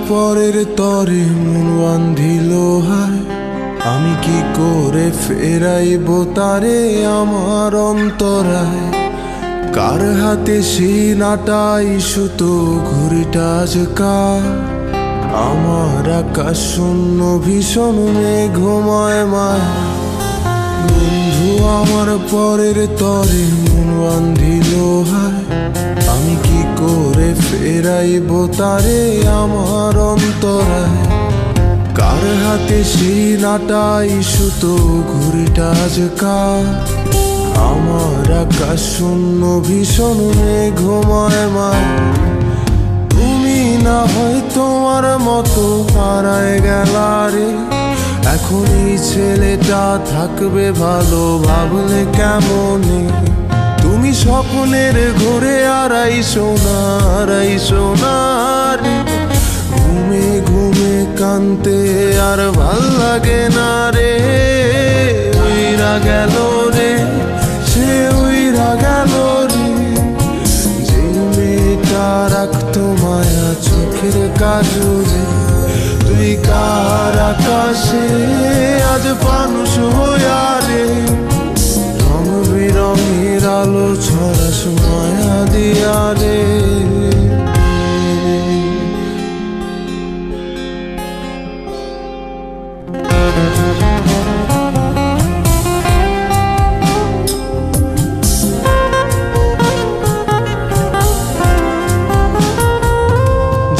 পরের তরে মন বান্ধিল হায়, আমি কি করে ফেরাইব তারে আমার অন্তরায়। কার হাতে সেই নাটাই সুতো ঘুরিটা আজ কার, আমার আকাশ শূন্য ভীষণ মেঘময় মায়া। বন্ধু আমার পরের তরে মন বান্ধিল হায়, আমি কি করে ফেরাইব তারে আমার অন্তরায়। কার হাতে সেই নাটাই সুতো ঘুরিটা আজ কার, আমার আকাশ শূন্য ভীষণ মেঘময় মায়া। তুমি না হয় তোমার মতো হারায় গেলা রে, এখন এই ছেলেটা থাকবে ভালো ভাবলে কেমনে। তুমি স্বপ্নের ঘুরে আড়াই সোনার, ঘুমে ঘুমে কানতে আর ভাল লাগে না রে। উইরা গেল রে, সে উইরা গেল রে, যে মেয়েটা রাখতো মায়া চোখের কাজলে। তুই কার আকাশে আজ মানুষ হইয়া রে, রং বেরঙের আলো ছড়াস মায়া দিয়া রে।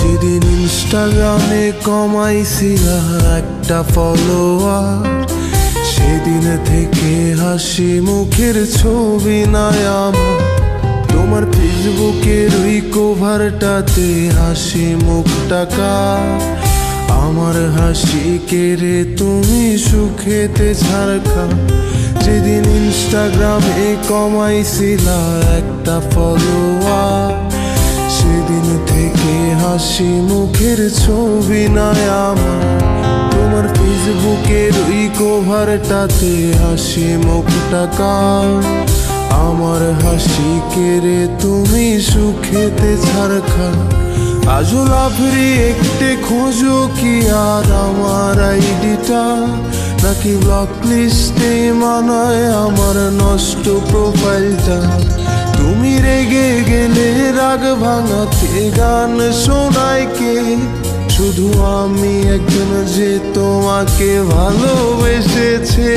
যেদিন ইনস্টাগ্রামে কমাইছিলা একটা ফলোয়ার, সেদিন থেকে হাসি মুখের ছবি নাই আমার। তোমার ফেসবুকের ওই কভারটাতে হাসি মুখটা কার, আমার হাসি কেড়ে তুমি সুখেতে ছাড়খা। যেদিন ইনস্টাগ্রামে কমাইছিলা একটা ফলোয়ার, সেদিন থেকে হাসি মুখের ছবি নাই আমার। তোমার ফেসবুকের ওই কভারটাতে হাসি মুখটা কার, আমার হাসি কেড়ে তুমি সুখেতে ছাড়খা। আজও লাভরি একটে খোঁজো কি আর আমার আইডিটা, নাকি ব্লক লিস্টে মানায় আমার নষ্ট প্রোফাইলটা। তুমি রেগে গেলে রাগ ভাঙাতে গান শোনায় কে, শুধু আমি একজন যে তোমাকে ভালোবেসেছে।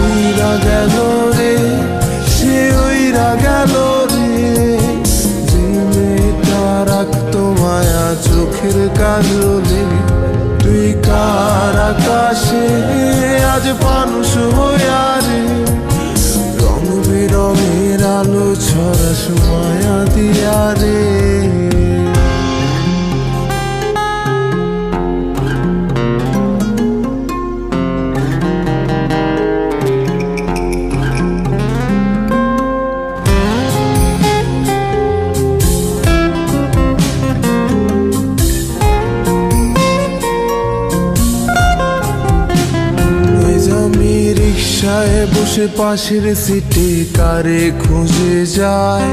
উইরা গেল রে, সে উইরা গেল রে, যে মেয়েটা রাখতো মায়া চোখের কাজলে। তুই কার আকাশে আজ মানুষ হইয়া রে, রং বেরঙের আলো ছড়াস মায়া দিয়া রে। রিকশায় বসে পাশের সিটে কারে খুঁজে যায়,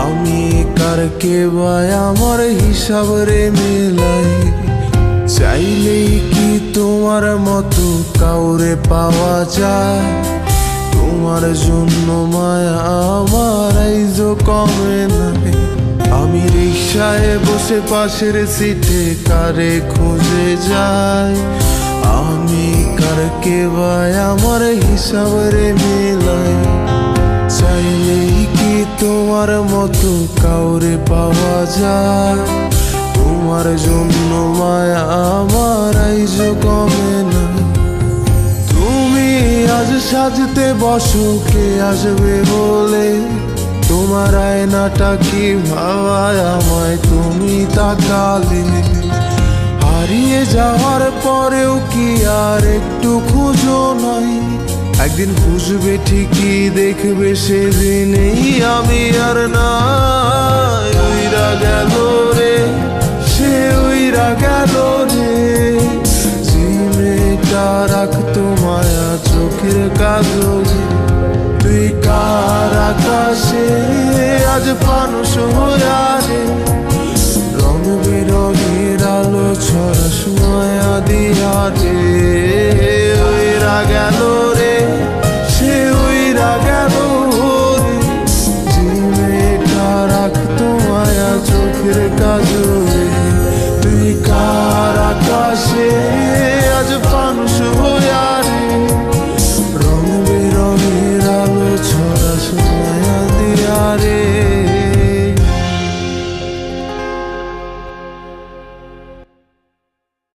আমি কারকে ভাই আমার হিসাব রে মেলাই। চাইলেই কি তোমার মতো কাউরে পাওয়া যায়, তোমার জন্য মায়া আমার আইজো কমে নাই। আমি রিকশায় বসে পাশের সিটে কারে খুঁজে যাই, আমি কারকে ভাই আমার হিসাব রে মেলাই। চাইলেই কি তোমার মতো কাউরে পাওয়া যায়, তোমার জন্য মায়া আমার আইজো কমে না। তুমি আজ সাজতে বসো কে আসবে বলে, তোমার আয়নাটা কি ভাবায় আমায় তুমি তাকালে। হারিয়ে যাওয়ার পরেও কি আর একটু খুঁজো নাই, একদিন খুঁজবে ঠিকই দেখবে সেদিনেই আমি আর নাই। উইরা গেল রে, সে উইরা গেল রে, যে মেয়েটা রাখতো মায়া চোখের কাজলে। তুই কার আকাশে আজ মানুষ হইয়া রে, রং বেরঙের ছড়াস মায়া দিয়া রে